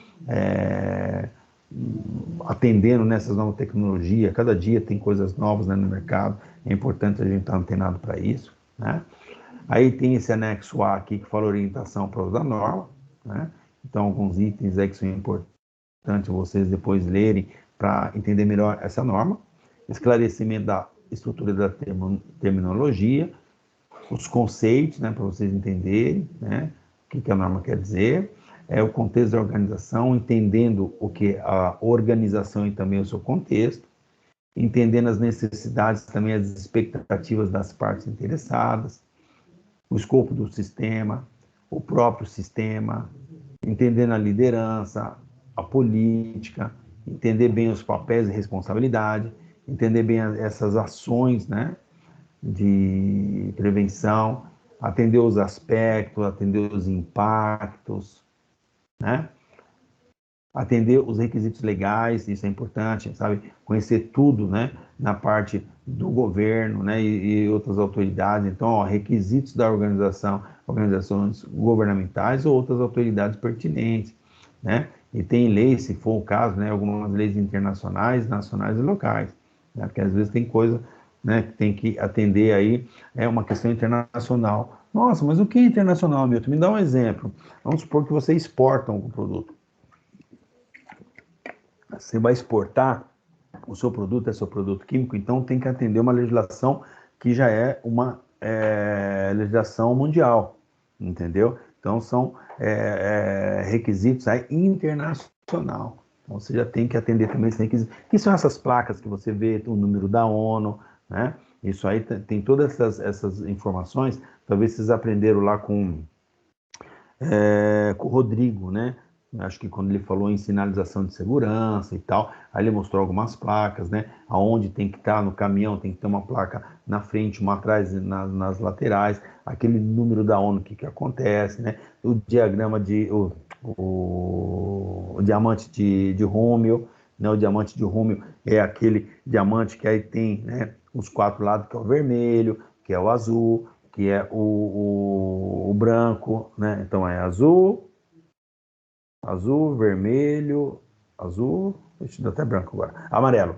Atendendo nessas novas tecnologias, cada dia tem coisas novas, né, no mercado, é importante a gente estar antenado para isso, né? Aí tem esse anexo A aqui que fala orientação para uso da norma, né? Então, alguns itens aí que são importantes vocês depois lerem para entender melhor essa norma. Esclarecimento da estrutura da terminologia, os conceitos, né, para vocês entenderem, né, o que a norma quer dizer, o contexto da organização, entendendo o que a organização e também o seu contexto, entendendo as necessidades também as expectativas das partes interessadas, o escopo do sistema, o próprio sistema, entendendo a liderança, a política, entender bem os papéis e responsabilidade, entender bem essas ações, né, de prevenção, atender os aspectos, atender os impactos, né? Atender os requisitos legais, isso é importante, sabe? Conhecer tudo, né? Na parte do governo, né? E outras autoridades. Então, ó, requisitos da organização, organizações governamentais ou outras autoridades pertinentes, né? E tem leis, se for o caso, né? Algumas leis internacionais, nacionais e locais, né? Porque às vezes tem coisa, né? Que tem que atender aí, é uma questão internacional. Nossa, mas o que é internacional, Milton? Me dá um exemplo. Vamos supor que você exporta um produto. Você vai exportar, o seu produto é seu produto químico, então tem que atender uma legislação que já é uma legislação mundial, entendeu? Então são requisitos aí internacional. Então você já tem que atender também esses requisitos. Que são essas placas que você vê, o número da ONU, né? Isso aí tem todas essas informações. Talvez vocês aprenderam lá com o Rodrigo, né? Acho que quando ele falou em sinalização de segurança e tal, aí ele mostrou algumas placas, né? Aonde tem que estar no caminhão, tem que ter uma placa na frente, uma atrás, nas laterais, aquele número da ONU, o que acontece, né? O diagrama o diamante de Rômio, né? O diamante de Rômio é aquele diamante que aí tem, né, os 4 lados, que é o vermelho, que é o azul, que é o branco, né? Então é azul, vermelho, azul, deixa eu dar até branco agora, amarelo.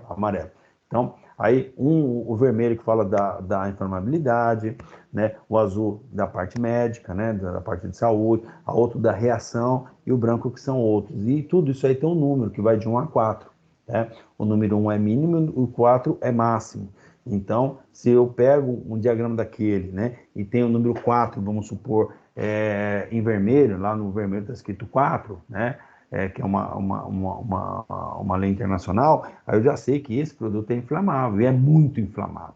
Então, Aí o vermelho que fala da inflamabilidade, né? O azul da parte médica, né? Da parte de saúde, a outro da reação e o branco que são outros. E tudo isso aí tem um número que vai de 1 a 4. Né? O número 1 é mínimo, o 4 é máximo. Então, se eu pego um diagrama daquele, né, e tem o número 4, vamos supor, em vermelho, lá no vermelho está escrito 4, né, que é uma lei internacional, aí eu já sei que esse produto é inflamável, e é muito inflamável.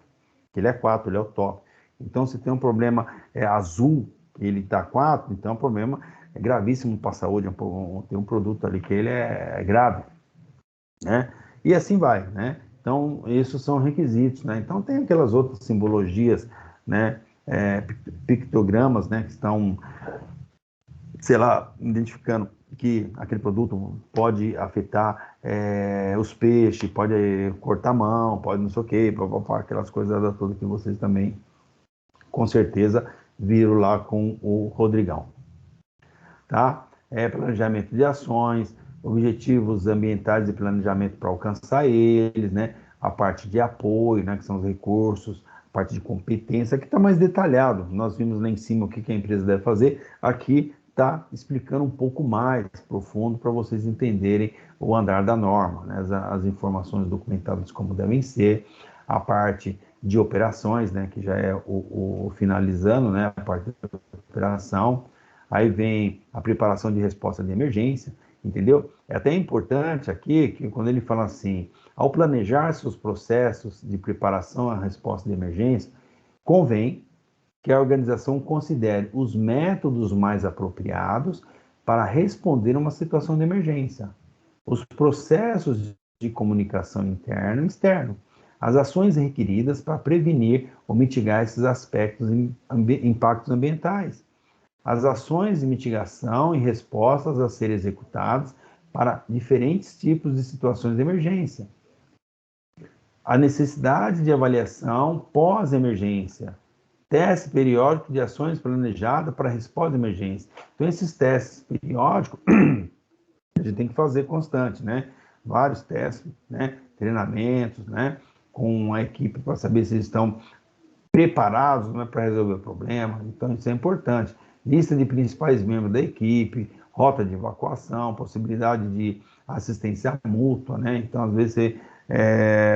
Ele é 4, ele é o top. Então, se tem um problema azul, ele está 4, então é um problema gravíssimo para a saúde, tem um produto ali que ele é grave, né? E assim vai, né? Então, esses são requisitos, né? Então, tem aquelas outras simbologias, né? Pictogramas, né? Que estão, sei lá, identificando que aquele produto pode afetar os peixes, pode cortar a mão, pode não sei o quê, aquelas coisas todas que vocês também, com certeza, viram lá com o Rodrigão, tá? Planejamento de ações, objetivos ambientais e planejamento para alcançar eles, né? A parte de apoio, né? Que são os recursos, a parte de competência, que está mais detalhado. Nós vimos lá em cima o que a empresa deve fazer, aqui está explicando um pouco mais profundo para vocês entenderem o andar da norma, né? As informações documentadas como devem ser, a parte de operações, né? Que já é o finalizando, né? A parte de operação. Aí vem a preparação de resposta de emergência, entendeu? É até importante aqui que quando ele fala assim, ao planejar seus processos de preparação à resposta de emergência, convém que a organização considere os métodos mais apropriados para responder a uma situação de emergência, os processos de comunicação interno e externo, as ações requeridas para prevenir ou mitigar esses aspectos impactos ambientais, as ações de mitigação e respostas a serem executadas para diferentes tipos de situações de emergência. A necessidade de avaliação pós-emergência, teste periódico de ações planejadas para resposta de emergência. Então, esses testes periódicos, a gente tem que fazer constante, né? Vários testes, né? Treinamentos, né? Com a equipe para saber se eles estão preparados, né, para resolver o problema. Então, isso é importante. Lista de principais membros da equipe, rota de evacuação, possibilidade de assistência mútua, né? Então, às vezes, você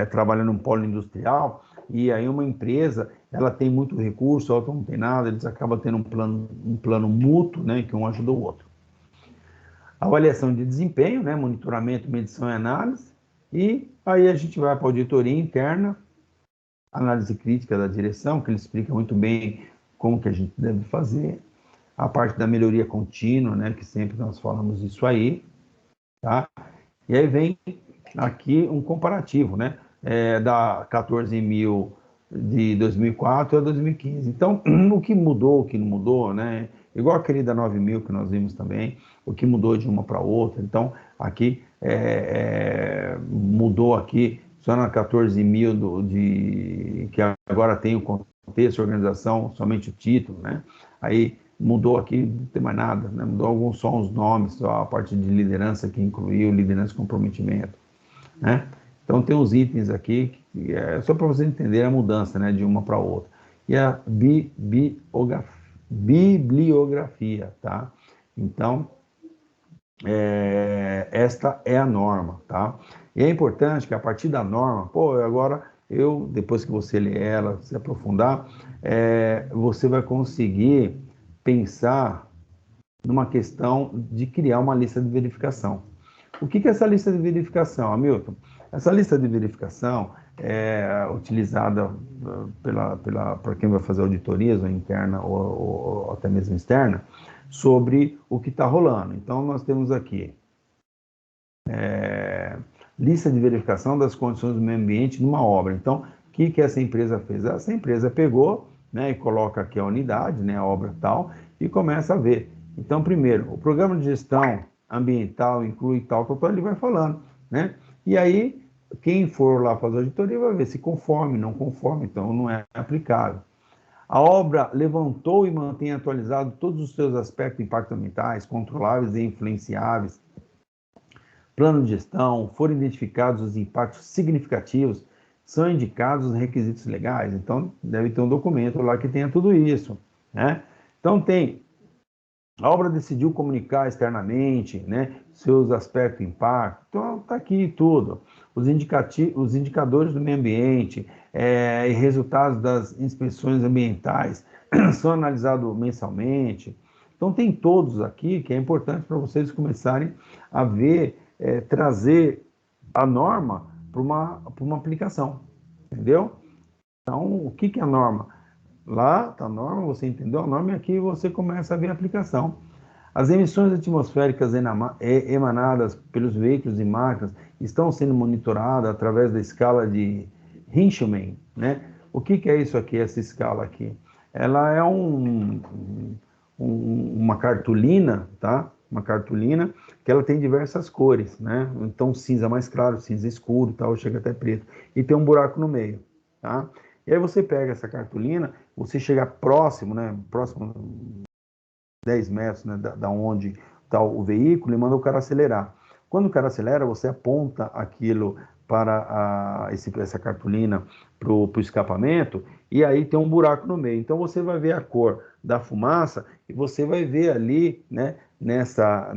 trabalha num polo industrial e aí uma empresa, ela tem muito recurso, a outra não tem nada, eles acabam tendo um plano mútuo, né, que um ajuda o outro. Avaliação de desempenho, né, monitoramento, medição e análise. E aí a gente vai para a auditoria interna, análise crítica da direção, que ele explica muito bem como que a gente deve fazer, a parte da melhoria contínua, né, que sempre nós falamos isso aí, tá? E aí vem aqui um comparativo, né, da 14.000 de 2004 a 2015. Então, o que mudou, o que não mudou, né, igual aquele da 9.000 que nós vimos também, o que mudou de uma para outra. Então, aqui mudou aqui só na 14.000 que agora tem o contexto, a organização, somente o título, né? Aí mudou aqui, não tem mais nada, né? Mudou alguns só os nomes, só a parte de liderança que incluiu liderança e comprometimento, né? Então tem os itens aqui, que é só para você entender a mudança, né, de uma para outra. E a bibliografia, tá? Então, esta é a norma, tá? E é importante que a partir da norma, agora depois que você ler ela, se aprofundar, você vai conseguir pensar numa questão de criar uma lista de verificação. O que é essa lista de verificação, Hamilton? Essa lista de verificação é utilizada para quem vai fazer auditorias, ou interna ou até mesmo externa, sobre o que está rolando. Então, nós temos aqui lista de verificação das condições do meio ambiente numa obra. Então, o que essa empresa fez? Essa empresa pegou, né, e coloca aqui a unidade, né, a obra tal, e começa a ver. Então, primeiro, o programa de gestão ambiental inclui tal, ele vai falando, né? E aí, quem for lá fazer a auditoria vai ver se conforme, não conforme, então não é aplicável. A obra levantou e mantém atualizado todos os seus aspectos de impactos ambientais, controláveis e influenciáveis. Plano de gestão, foram identificados os impactos significativos, são indicados os requisitos legais. Então, deve ter um documento lá que tenha tudo isso, né? Então, a obra decidiu comunicar externamente, né, seus aspectos de impacto. Então, está aqui tudo. Os indicadores do meio ambiente e resultados das inspeções ambientais são analisados mensalmente. Então, tem todos aqui que é importante para vocês começarem a ver, trazer a norma para uma aplicação, entendeu? Então, o que é a norma? Lá está a norma, você entendeu a norma e aqui você começa a ver a aplicação. As emissões atmosféricas emanadas pelos veículos e máquinas estão sendo monitoradas através da escala de Hinchman, né? O que é isso aqui, essa escala aqui? Ela é uma cartolina, tá? Uma cartolina que ela tem diversas cores, né? Então, cinza mais claro, cinza escuro, tal, chega até preto. E tem um buraco no meio, tá? E aí você pega essa cartolina, você chega próximo, né? Próximo 10 metros, né, da onde está o veículo e manda o cara acelerar. Quando o cara acelera, você aponta aquilo para essa cartolina para o escapamento e aí tem um buraco no meio. Então você vai ver a cor da fumaça e você vai ver ali, né, nessa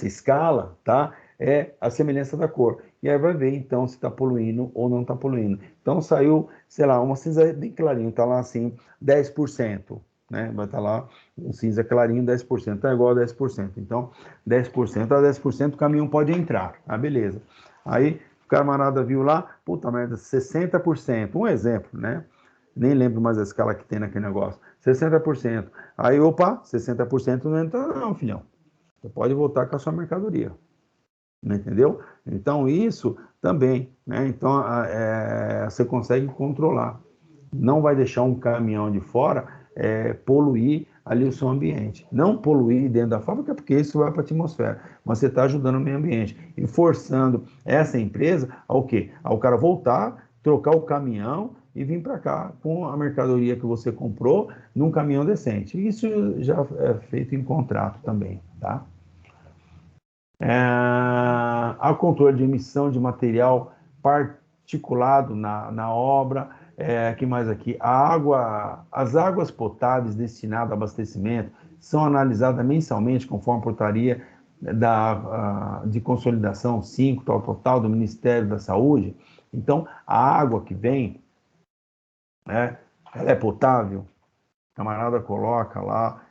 escala, tá? É a semelhança da cor. E aí vai ver, então, se está poluindo ou não está poluindo. Então saiu, sei lá, uma cinza bem clarinha, está lá assim, 10%. Né? Vai estar lá um cinza clarinho, 10%, tá igual a 10%. Então, 10% a 10% o caminhão pode entrar. Ah, beleza. Aí, o camarada viu lá, puta merda, 60%. Um exemplo, né? Nem lembro mais a escala que tem naquele negócio. 60%. Aí, opa, 60% não entra não, filhão. Você pode voltar com a sua mercadoria. Entendeu? Então, isso também, né? Então, você consegue controlar. Não vai deixar um caminhão de fora poluir ali o seu ambiente. Não poluir dentro da fábrica, porque isso vai para a atmosfera. Mas você está ajudando o meio ambiente e forçando essa empresa ao quê? Ao cara voltar, trocar o caminhão e vir para cá com a mercadoria que você comprou num caminhão decente. Isso já é feito em contrato também, tá? Há controle de emissão de material particulado na obra. Que mais aqui? As águas potáveis destinadas ao abastecimento são analisadas mensalmente conforme a portaria de consolidação 5, tal, do Ministério da Saúde. Então, a água que vem, né, ela é potável, o camarada coloca lá,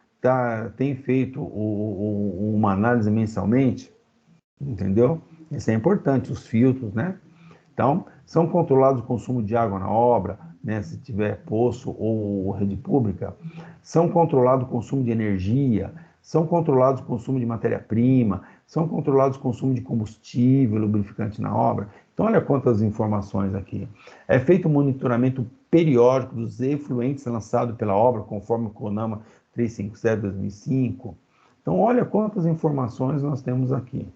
tem feito uma análise mensalmente, entendeu? Isso é importante, os filtros, né? Então, são controlados o consumo de água na obra, né, se tiver poço ou rede pública, são controlados o consumo de energia, são controlados o consumo de matéria-prima, são controlados o consumo de combustível, lubrificante na obra. Então, olha quantas informações aqui. É feito um monitoramento periódico dos efluentes lançados pela obra, conforme o CONAMA 357/2005. Então, olha quantas informações nós temos aqui,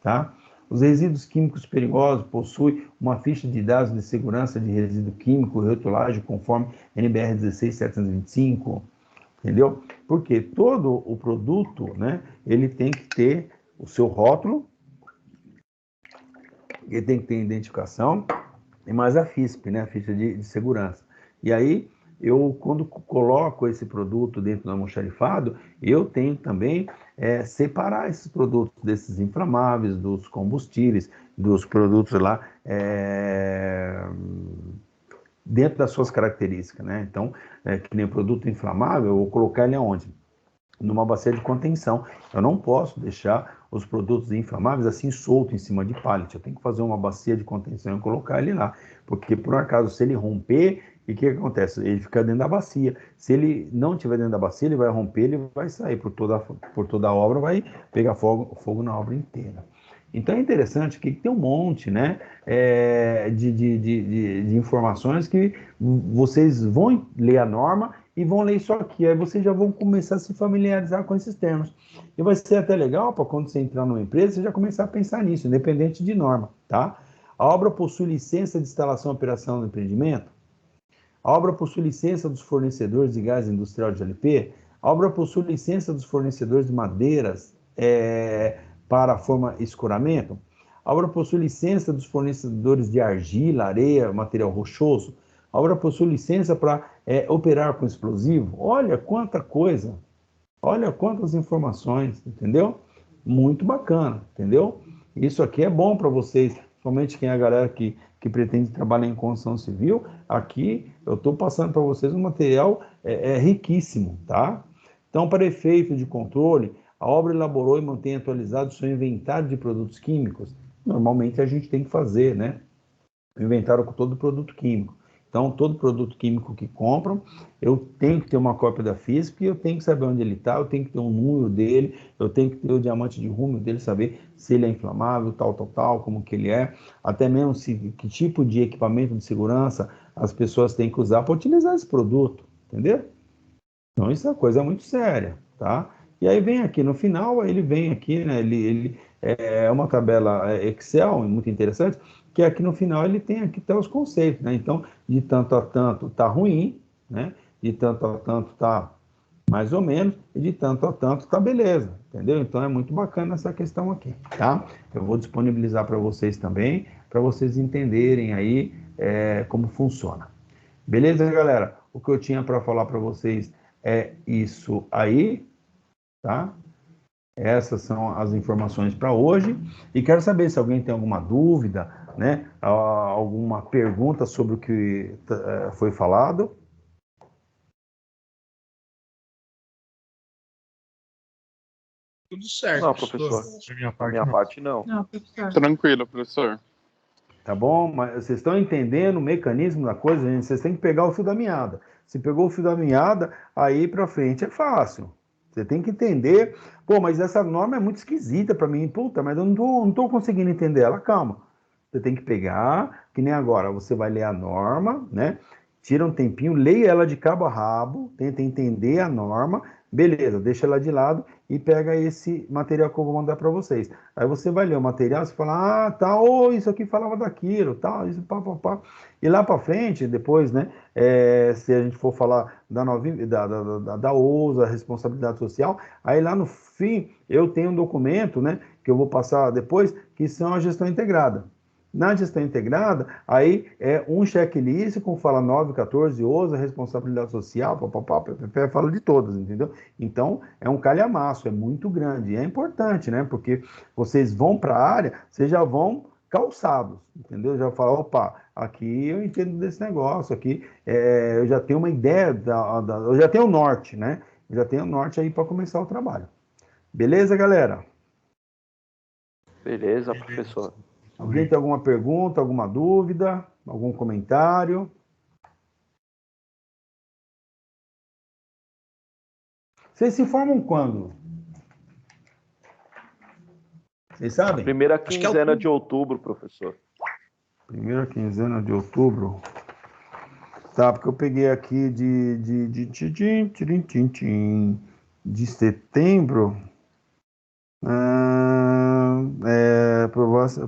tá? Os resíduos químicos perigosos possuem uma ficha de dados de segurança de resíduo químico e rotulagem conforme NBR 16725, entendeu? Porque todo o produto, né, ele tem que ter o seu rótulo, ele tem que ter identificação e mais a FISP, né, a ficha de segurança. E aí, quando coloco esse produto dentro do almoxarifado, eu tenho também separar esses produtos desses inflamáveis, dos combustíveis, dos produtos lá dentro das suas características, né? Então, que nem produto inflamável, eu vou colocar ele aonde? Numa bacia de contenção. Eu não posso deixar os produtos inflamáveis assim soltos em cima de pallet. Eu tenho que fazer uma bacia de contenção e colocar ele lá. Porque, por um acaso, se ele romper, o que acontece? Ele fica dentro da bacia. Se ele não estiver dentro da bacia, ele vai romper, ele vai sair por toda a obra, vai pegar fogo na obra inteira. Então é interessante que tem um monte, né, de informações que vocês vão ler a norma e vão ler isso aqui. Aí vocês já vão começar a se familiarizar com esses termos. E vai ser até legal para quando você entrar numa empresa, você já começar a pensar nisso, independente de norma, tá? A obra possui licença de instalação e operação do empreendimento? A obra possui licença dos fornecedores de gás industrial de GLP? A obra possui licença dos fornecedores de madeiras para forma escoramento? A obra possui licença dos fornecedores de argila, areia, material rochoso. A obra possui licença para operar com explosivo. Olha quanta coisa, olha quantas informações, entendeu? Muito bacana, entendeu? Isso aqui é bom para vocês, somente quem é a galera que pretende trabalhar em construção civil. Aqui eu estou passando para vocês um material riquíssimo, tá? Então, para efeito de controle, a obra elaborou e mantém atualizado o seu inventário de produtos químicos. Normalmente a gente tem que fazer, né? O inventário com todo produto químico. Então, todo produto químico que compram, eu tenho que ter uma cópia da física e eu tenho que saber onde ele está, eu tenho que ter um número dele, eu tenho que ter o diamante de rúmio dele, saber se ele é inflamável, tal, como que ele é, até mesmo que tipo de equipamento de segurança as pessoas têm que usar para utilizar esse produto, entendeu? Então, isso é uma coisa muito séria, tá? E aí vem aqui no final, ele vem aqui, né? Ele é uma tabela Excel muito interessante, que aqui no final ele tem aqui até os conceitos, né? Então, de tanto a tanto tá ruim, né? De tanto a tanto tá mais ou menos, e de tanto a tanto tá beleza, entendeu? Então é muito bacana essa questão aqui, tá? Eu vou disponibilizar para vocês também, para vocês entenderem aí como funciona. Beleza, galera? O que eu tinha para falar para vocês é isso aí, tá? Essas são as informações para hoje. E quero saber se alguém tem alguma dúvida, né? Alguma pergunta sobre o que foi falado. Tudo certo. Não, professor. Da minha parte, não. Não, professor. Tranquilo, professor. Tá bom? Mas vocês estão entendendo o mecanismo da coisa, gente? Vocês têm que pegar o fio da meada. Se pegou o fio da meada, aí para frente é fácil. Você tem que entender. Pô, mas essa norma é muito esquisita para mim. Puta, mas eu não tô conseguindo entender ela. Calma. Você tem que pegar, que nem agora, você vai ler a norma, né? Tira um tempinho, leia ela de cabo a rabo, tenta entender a norma, beleza, deixa ela de lado e pega esse material que eu vou mandar para vocês. Aí você vai ler o material, você fala, tá, isso aqui falava daquilo, tal, isso, pá. E lá para frente, depois, né, se a gente for falar da OUSA, responsabilidade social, aí lá no fim eu tenho um documento, né, que eu vou passar depois, que são a gestão integrada. Na gestão integrada, aí é um checklist com fala 9, 14, OSA, responsabilidade social, fala de todas, entendeu? Então, é um calhamaço, é muito grande. E é importante, né? Porque vocês vão para a área, vocês já vão calçados, entendeu? Já falam, opa, aqui eu entendo desse negócio, aqui eu já tenho uma ideia, eu já tenho o norte, né? Eu já tenho o norte aí para começar o trabalho. Beleza, galera? Beleza, professor. Alguém tem alguma pergunta, alguma dúvida, algum comentário? Vocês se formam quando? Vocês sabem? Primeira quinzena de outubro, professor. Primeira quinzena de outubro. Tá, porque eu peguei aqui de setembro.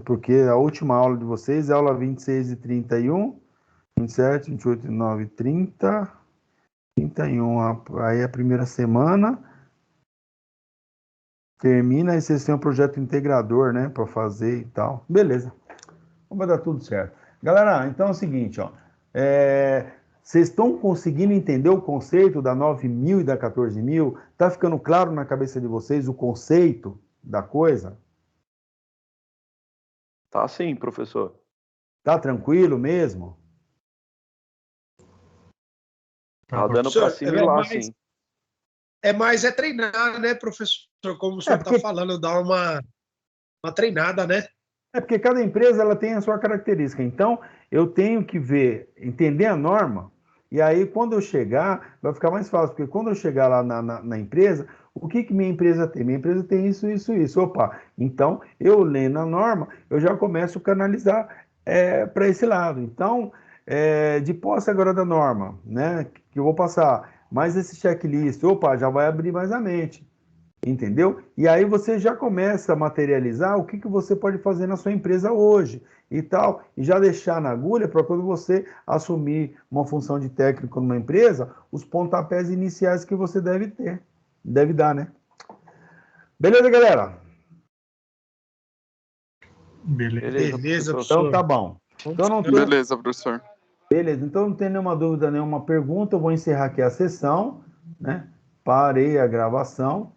Porque a última aula de vocês é aula 26 e 31, 27, 28, 29, 30, 31. Aí a primeira semana termina e vocês têm um projeto integrador, né, para fazer e tal. Beleza. Vai dar tudo certo. Galera, então é o seguinte, ó. Vocês estão conseguindo entender o conceito da 9.000 e da 14.000? Tá ficando claro na cabeça de vocês o conceito da coisa? Tá sim, professor. Tá tranquilo mesmo? Tá dando para assimilar, sim. É mais treinar, né, professor? Como o senhor está falando, dar uma treinada, né? É porque cada empresa ela tem a sua característica. Então, eu tenho que entender a norma, e aí quando eu chegar, vai ficar mais fácil, porque quando eu chegar lá na empresa, o que minha empresa tem? Minha empresa tem isso. Opa, então, eu lendo a norma, eu já começo a canalizar para esse lado. Então, de posse agora da norma, né, que eu vou passar, mais esse checklist, opa, já vai abrir mais a mente. Entendeu? E aí você já começa a materializar o que você pode fazer na sua empresa hoje e tal, e já deixar na agulha para quando você assumir uma função de técnico numa empresa, os pontapés iniciais que você deve dar, né? Beleza, galera? Beleza, professor. Então tá bom. Então, não tem... Beleza, professor. Beleza, então não tem nenhuma dúvida, nenhuma pergunta. Eu vou encerrar aqui a sessão, né? Parei a gravação